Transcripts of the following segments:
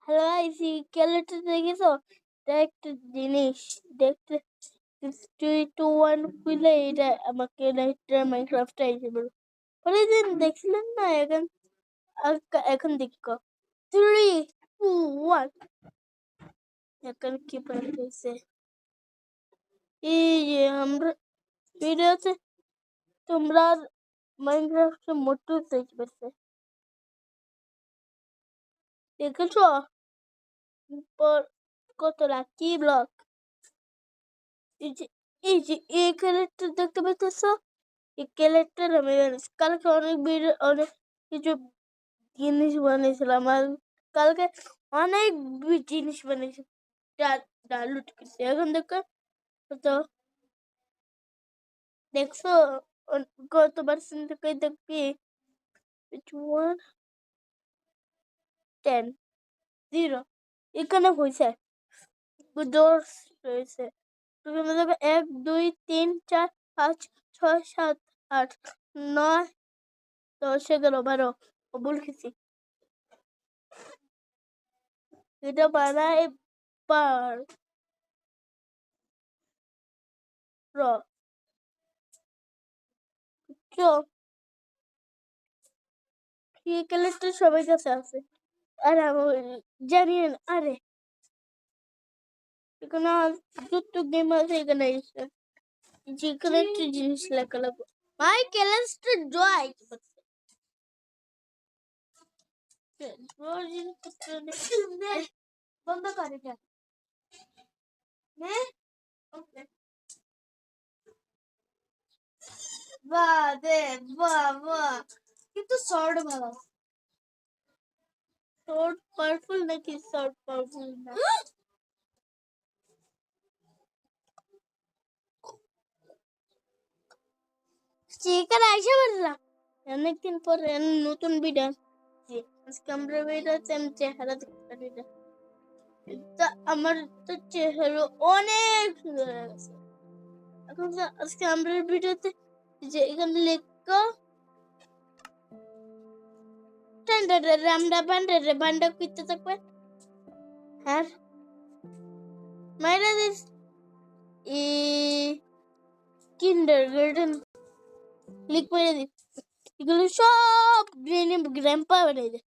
Hello আইসি calendar দেখেছো? এটা একটা জিনিস দেখতে 3 2 1 খুলে এটা আমাকে মাইনক্রাফট আইসে বলো পরের দিন দেখছিলেন না। এখন দেখো 3 2 1 এখন কি পাইছে এই যে আমরা ভিডিওতে তোমরা মাইনক্রাফট মোটু দেখবে দেখেছো পর কত লাকি ব্লক এই ক্যারেক্টার দেখতে পাচ্ছ। এই ক্যারেক্টার আমি কালকে অনেক কিছু জিনিস বানিয়েছিলাম আর কালকে অনেক জিনিস বানিয়েছি ডাউনলোড করছি। এখন দেখো তো দেখছো কত পার্সেন্ট থেকে দেখবি 10 0 এখানে হয়েছে ডোর্স রয়েছে। তুমি দেখো 1 2 3 4 5 6 7 8 9 10 11 12 বল খেছি এটা বানায় পার এই ক্যারেক্টার সবার কাছে আছে আর আমি জানি না। আরে এখানে যত গেম আছে এখানে এসে যেখানে একটা জিনিস লেখা লাগবে মাই ক্যালেন্ডার জয় বন্ধ করে দেন হ্যাঁ। বাহ দে বাহ বাহ কিন্তু শর্ট ভালো শর্ট পাওয়ারফুল নাকি শর্ট পাওয়ারফুল না চিকেন আইসা বললাম অনেকদিন পর নতুন ভিডিও আজকে আমরা বেরোচ্ছি আমি চেহারা দেখতে পারি না তা আমার তো চেহারা অনেক সুন্দর হয়ে গেছে। এখন আজকে আমরা ভিডিওতে যে এখানে লেখা রামডা বান্ডা করতে থাকবে আর মাইরা দিস ই কিন্ডারগার্টেন ক্লিক করে দিস এগুলো সব গ্র্যাম্পা বানিয়ে দেয়।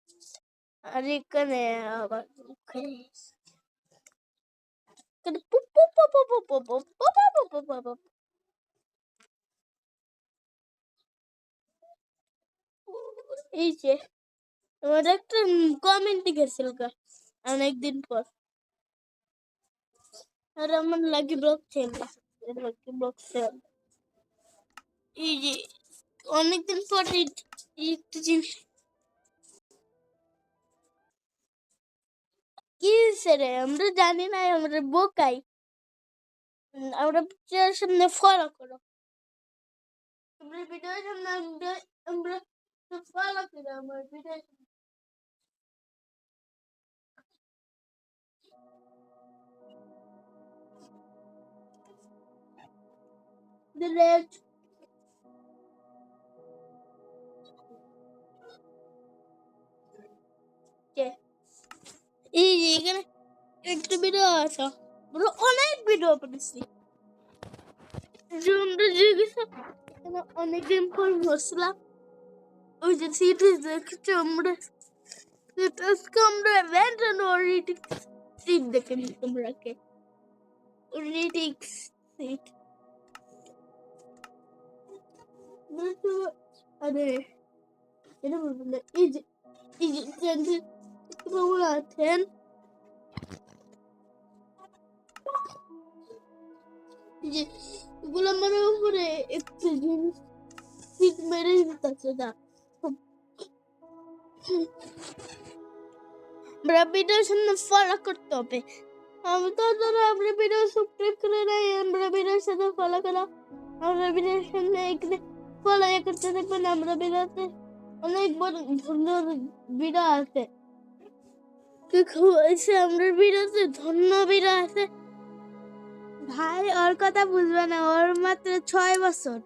আর এখানে আবার এই যে আমার একটা কমেন্ট গেছিল অনেকদিন পর আর আমার লাকি ব্লক এই যে অনেকদিন পর একটা জিনিস কি রে আমরা জানি না আমরা বোকাই আমরা সামনে ফলো করো আমরা ভিডিও সামনে আমরা ফলো করো আমার ভিডিও ডিলেট এই যে এখানে একটা ভিডিও আছে আমরা অনেক ভিডিও বানাইছি আমরা জিজ্ঞেস অনেকদিন পর বসলাম ওই যে সিরিজ দেখছি আমরা আজকে আমরা র্যান্ডম রিডিং সিট দেখে নি তোমরাকে রিডিং সিট আরে এটা বলবো না এই যে তোমরা আছেন যে এগুলো আমার উপরে একটু জিনিস সিট মেরে দিতেছে না আমরা ভিডিও সামনে ফলো করতে হবে আমি তো ধরো আমরা ভিডিও সাবস্ক্রাইব করে নাই আমরা ভিডিওর সাথে ফলো করো আমরা ভিডিওর সামনে এখানে ফলো করতে থাকবেন আমরা ভিডিওতে অনেক বড় সুন্দর ভিডিও আছে আমরা ভিডিওতে ধন্য ভিডিও আছে ভাই ওর কথা বুঝবে না ওর মাত্র 6 বছর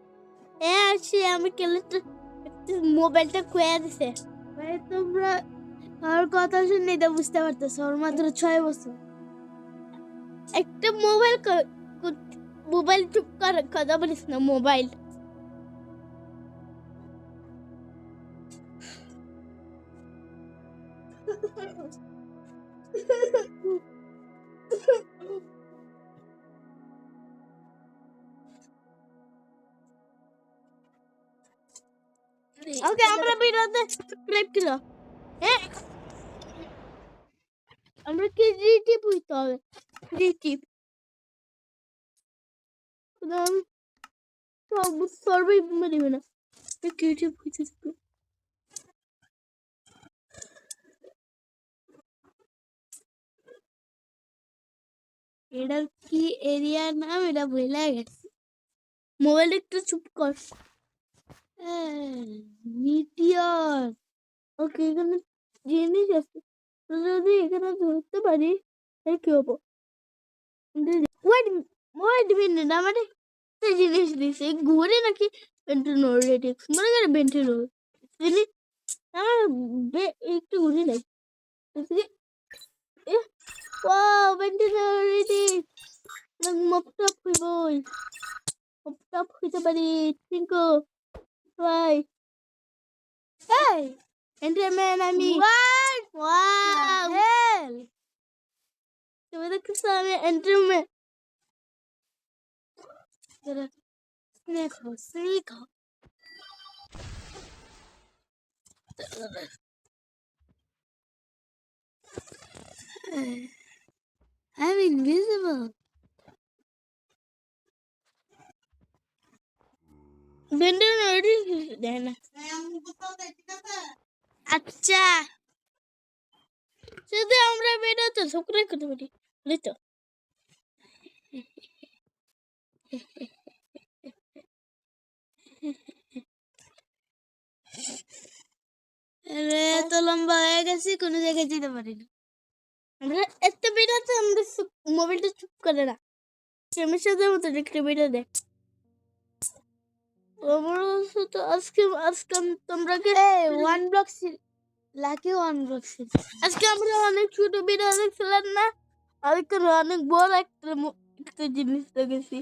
আসি আমি মোবাইলটা খুঁয়ে দিছে ভাই তোমরা আর কথা শুনে এটা বুঝতে পারতেছ ওর মাত্র 6 বছর একটা মোবাইল চুপ কর কথা বলিস না মোবাইল ওকে আমরা ভিডিওতে সাবস্ক্রাইব করো হ্যাঁ আমরা ক্রিয়েটিভ হইতে হবে ক্রিয়েটিভ কারণ সব সর্বই মারিবে না ক্রিয়েটিভ হইতে হবে এটার কি এরিয়ার নাম এটা ভুলে গেছি মোবাইল একটু চুপ কর মিটিয়র ওকে এখানে জিনিস আছে যদি এখানে ধরতে পারি তাহলে কি হবো ওয়েট মিনিট আমার একটা জিনিস দিছে ঘুরে নাকি বেন্টেনোরেটিক্স মনে করে বেন্টেনোর জিনিস আমার একটু ঘুরে নাই Wow, বেন্টেনোরেটিক্স মপটপ হইবই মপটপ হইতে পারি চিঙ্কু বাই এই এন্টারম্যান আমি ওয়াও হেল তুমি দেখছো আমি এন্টারম্যান স্নেক I'm invisible. বেন্টেনোরেটিক্স দেয় না আচ্ছা যদি আমরা বেরোতে ঝুঁকড়ে করতে পারি বুঝতো এত লম্বা হয়ে গেছি কোনো জায়গায় যেতে পারি না আমরা এত বেরোতে আমাদের মোবাইলটা চুপ করে না আমার সাথে মতো একটা বেরো দেয় আমার তো আজকে আজকে তোমরা কি one block lucky one block আজকে আমরা অনেক ছোট ভিডিও দেখছিলাম না আজকে অনেক বড় একটা জিনিস দেখেছি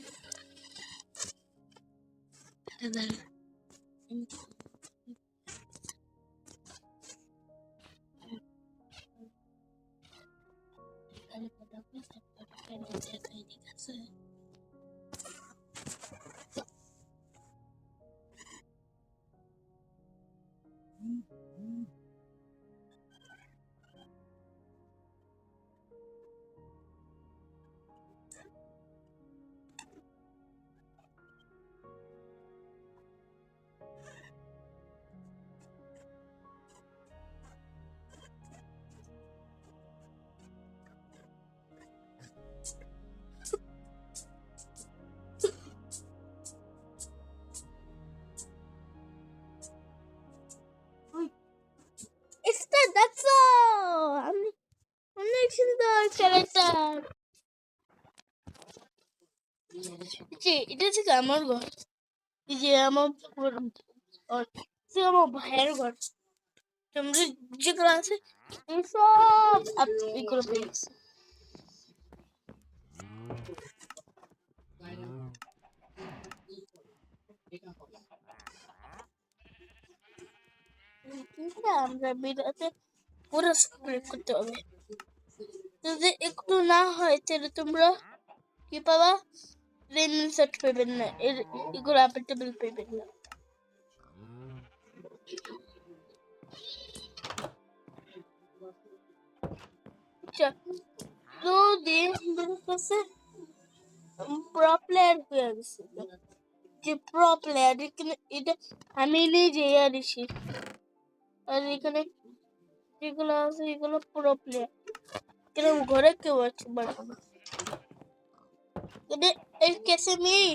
Está দেখো আমি অনেক সুন্দর ক্যারেক্টার এটা থেকে আমার ঘর এই যে আমার আমার ভাইয়ের ঘর তোমরা যেগুলো আছে সব এগুলো পেয়েছি আমরা ভিডিওতে পুরো সাবস্ক্রাইব করতে হবে যদি একটু না হয় তাহলে তোমরা কি পাবা রেনমেন্ট সেট পাবেন না এগুলো আপডেটেবল পাবেন না আচ্ছা যদি আমার কাছে প্রো প্লেয়ার হয়ে গেছে যে প্রো প্লেয়ার এটা আমি নিজে আরিছি আর এখানে যেগুলো আছে এগুলো প্রো প্লেয়ার এরকম ঘরে কেউ আছে বাড়বো না কিন্তু এই কেসে মেয়ে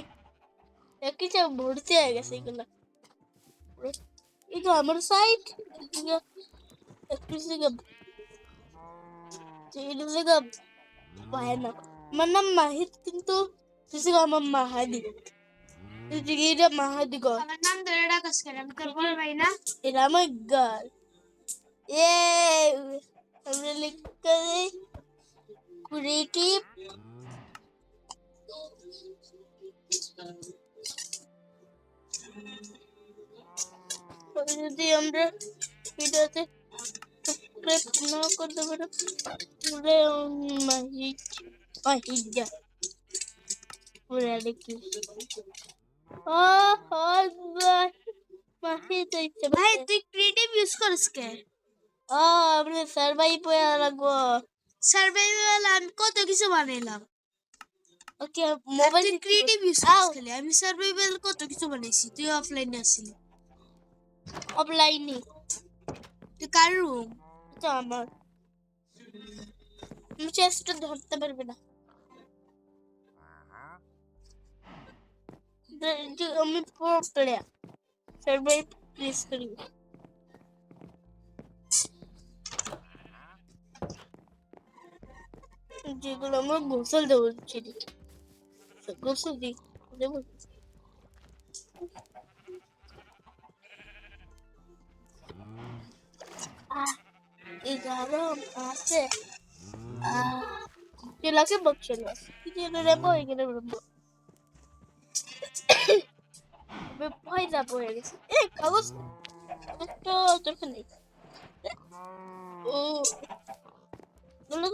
একই চাপ ভর্তি হয়ে গেছে এগুলো এটা আমার সাইট একটু জায়গা ভয়ানক আমার নাম মাহিদ কিন্তু আমার মাহাদি এটা মাহাদি গড় আমার নাম ধরে ডাকাস করে আমি তোর বড় ভাই না এটা আমার গার্ল আমরা লিখতে দিই ক্রিয়েটিভ যদি আমরা ভিডিওতে সাবস্ক্রাইব না করতে পারো তাহলে মাহিজা পুরা দেখি ভাই তুই ক্রিয়েটিভ ইউজ করিস কে আমরা সার্ভাইভ লাগবো সার্ভাইভাল আমি কত কিছু বানাইলাম ওকে মোবাইল ক্রিয়েটিভ ইউজ করিস আমি সার্ভাইভাল কত কিছু বানাইছি তুই অফলাইনে আসিলি অফলাইনে তুই কার রুম তো আমার চেষ্টা ধরতে পারবে না আমি প্রো প্লেয়ার সার্ভাইভ প্লিজ করি যেগুলো আমরা গোসল দেবো গোসল দিই দেবো গরম আছে lagi boxer ini rembo ini rembo boy da boy kagus to terkini dulu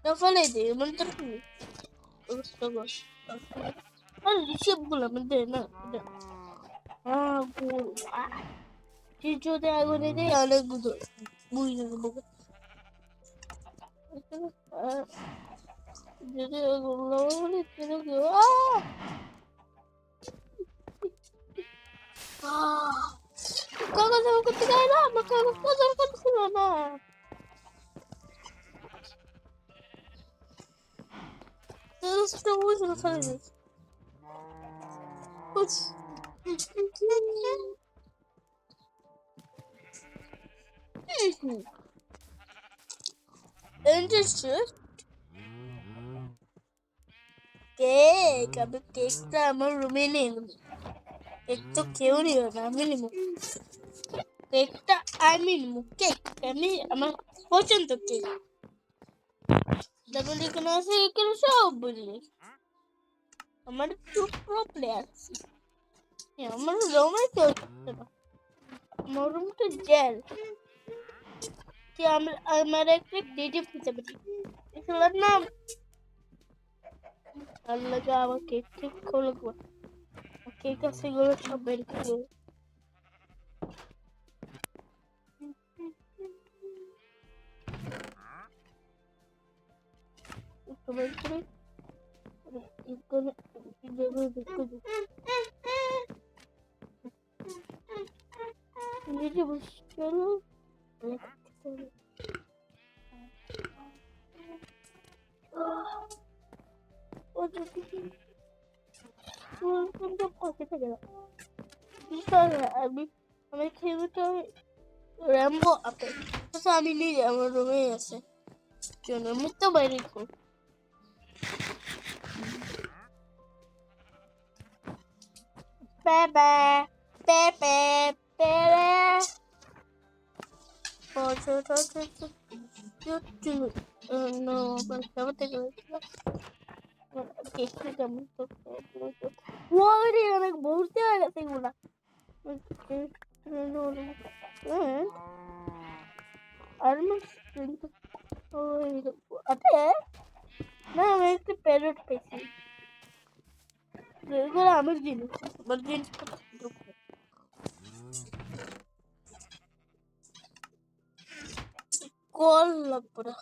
no fale de man terkini bagus siap gula mendena gul cicu de agone de ala gudu bui buku jadi gula boleh tidak Kakak sama ketika lama kakak kotor kan sana. Terus tunggu selesai. Interesting. Kami কেকটা আমার রুমে নেই cake তো কেউ নিও না আমি নিব কেকটা আমি নিব কেক আমি আমার পছন্দ কেক ডাবল এখানে আছে এখানে সব বললি আমার টু প্রো প্লেয়ার আমার রুমে তো আমার রুমটা জেল কি আমার একটা ক্রিয়েটিভ হিসেবে এগুলোর নাম আল্লাহ যা আমার কেক ঠিক করে কেক আছে এগুলো সব বের করে বের করে এগুলো নিজে বসে চলো আমি খেলতে র্যাম্বো আপে আমি নিজে আমার রুমে আছে জন্য মুক্ত বাইরে কর Pepe, Pepe, Pepe. No, pero te quedo. Que explícame un poco. Wow, me gusta la segunda. Armas. Ate? No, me este parrot পেয়েছি এগুলো আমার জিনিস আমার জিনিস কল লাগবে না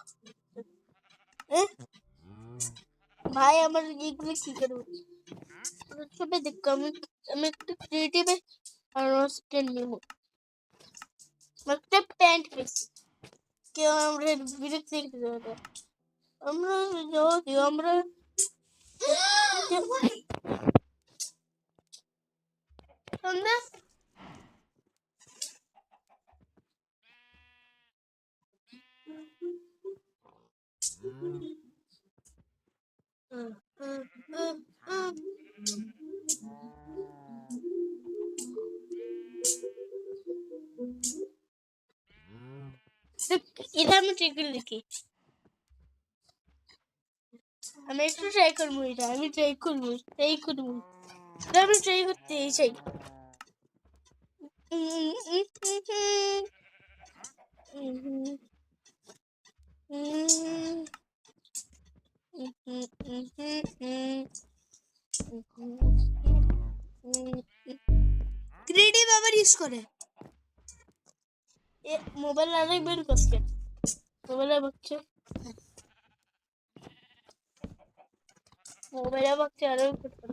ভাই আমার এগুলো কি করবো সবে দেখো আমি একটু ক্রিয়েটিভ আর স্টেন নিব একটা প্যান্ট পেয়েছি কেউ আমরা বিরক্ত দেখতে যাবো আমরা যদি আমরা এটা আমি ঠিক লিখি। আমি একটু ট্রাই করবো, এটা আমি ট্রাই করবো। এটা আমি ট্রাই করতে চাই। ক্রিয়েটিভ আবার ইউজ করে মোবাইল আরেক বের করছে, মোবাইলে বাচ্চা আরো করতে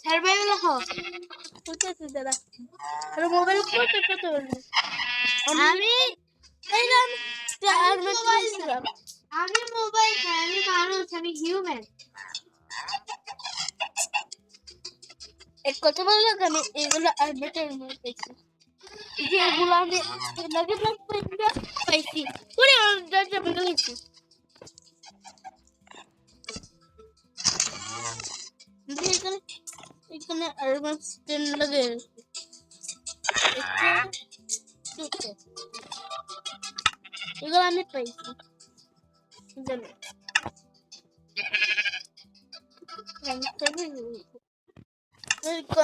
সার্ভাইভাল হ বুঝতেছি দাদা। আর মোবাইল করতে কত বলবো আমি আমি মোবাইল খাই, আমি মানুষ, আমি হিউম্যান। এক কথা বললো আমি এগুলো আর্মিটের মধ্যে দেখছি, যে এগুলো আমি লাগে পাইছি পুরো দরজা বন্ধ হয়েছে। এখানে আর্মাস টেন লাগে এগুলো আমি পাইছি জানো।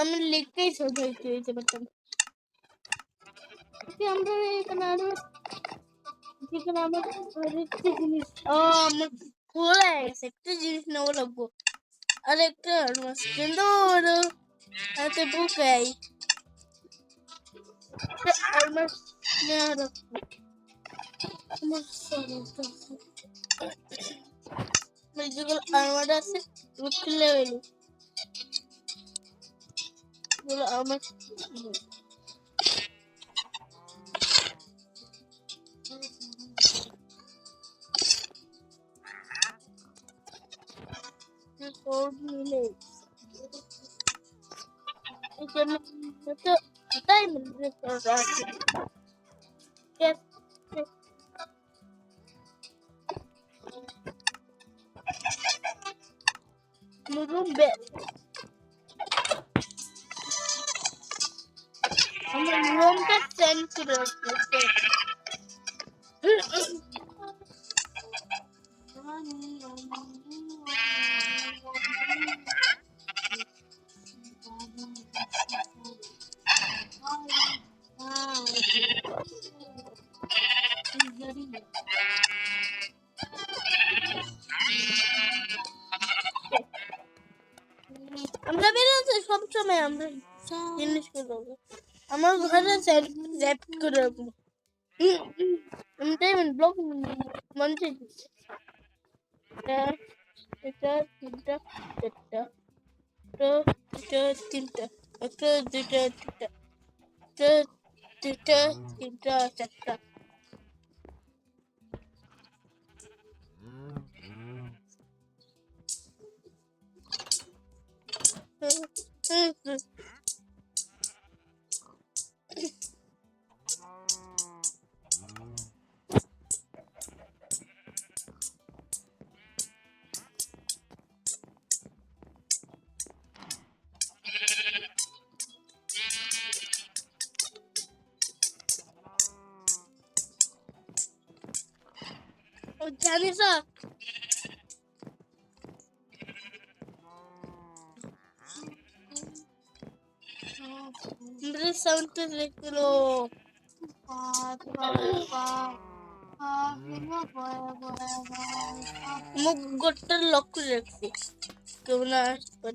আমি লিখতেই সোজাইতে হইতে পারতাম। আমরা এখানে আরো যেখানে আমার একটা জিনিস আমার খোলা গেছে, একটা জিনিস নেওয়া লাগবো। আর একটা আর্মাস টেন ধরো হাতে বুকাই আর্মাস নেওয়া রাখবো। আমার যেগুলো আর্মার আছে খুলে হইলো আমার মিলে তাই মুরুম্বে আমার রুমটা চেঞ্জ করে রাখতে। আমরা বেরোতে সবসময় আমরা জিনিস করবো, আমার ঘরে র্যাপ করে রাখবো। আমি তাই ব্লগ মনে এটা তিনটা চারটা, এটা তিনটা, একটা দুইটা তিনটা, এটা দুইটা তিনটা চারটা। ও জানিস সাউন্ড লিখলো মুখ গোটটা লক করে রাখছি, কেউ না আসতে।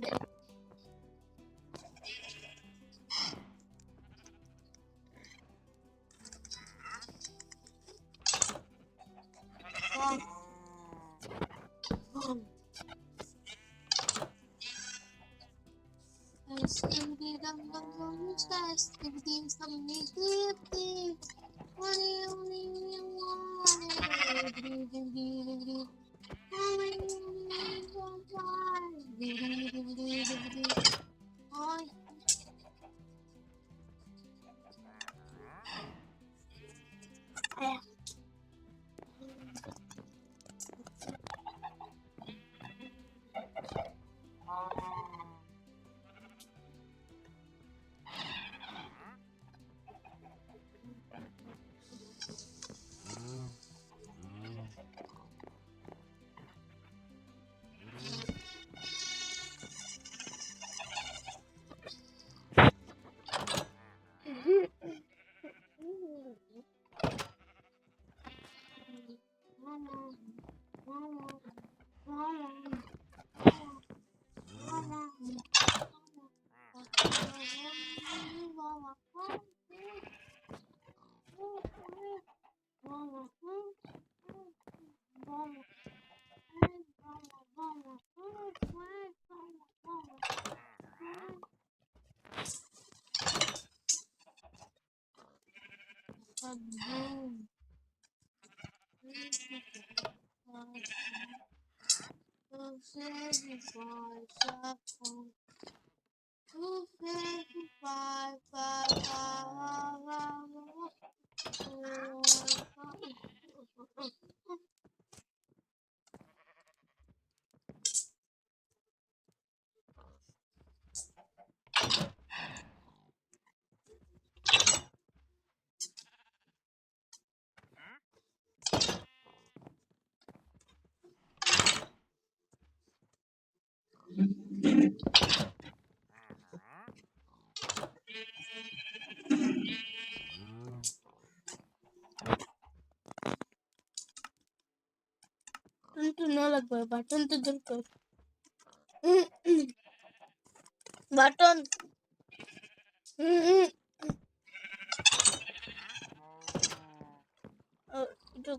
কিন্তু না লাগবে বাটন তো দরকার বাটন এটা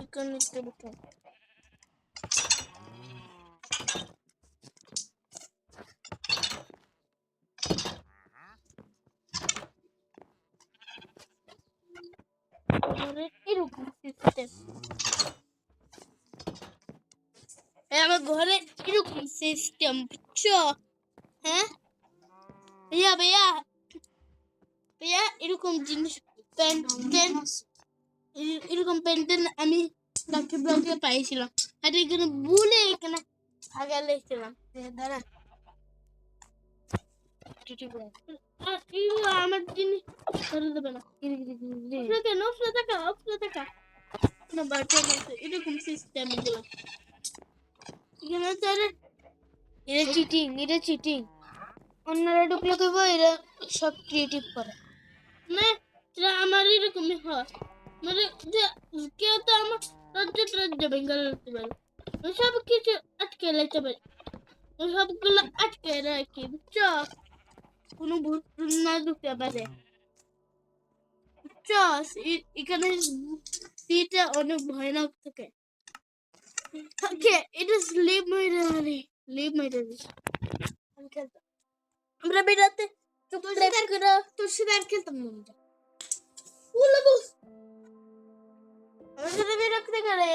এখানে একটা বাটন ঘরে এরকম সিস্টেম আমার ঘরে এরকম সিস্টেম বুঝছো হ্যাঁ ভাইয়া ভাইয়া ভাইয়া এরকম জিনিস প্যান্ট এরকম প্যান্টেন আমি লাকি ব্লকে পাইছিলাম আর এখানে ভুলে এখানে আগে লেগেছিলাম দাঁড়া আমার জিনিস ধরে দেবে না কেন অফলে থাকা না বাটন আছে এরকম সিস্টেম এগুলো এখানে তারা এটা চিটিং অন্যরা ঢুকলে কেবো এরা সব ক্রিয়েটিভ করে না এটা আমার এরকমই হয় মানে যে কেউ তো আমার রাজ্য ভেঙ্গে রাখতে পারে সব কিছু আটকে রাখতে পারে সবগুলো আটকে রাখি বুঝছো কোনো ভূত না ঢুকতে পারে বুঝছো এখানে সিটা অনেক ভয়ানক থাকে ওকে এটা স্লিপ মেরে আমরা বেরাতে চুপচাপ করে তোর সাথে আর খেলতাম না আমার সাথে বিরক্তি করে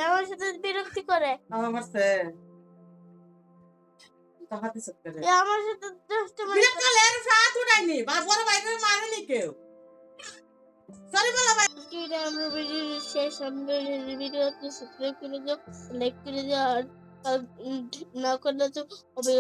আমার সাথে বিরক্তি করে আমার সাথে আমরা ভিডিও শেষ আমরা ভিডিওতে সাবস্ক্রাইব করে দাও লাইক করে দাও আর না করলে তো হবে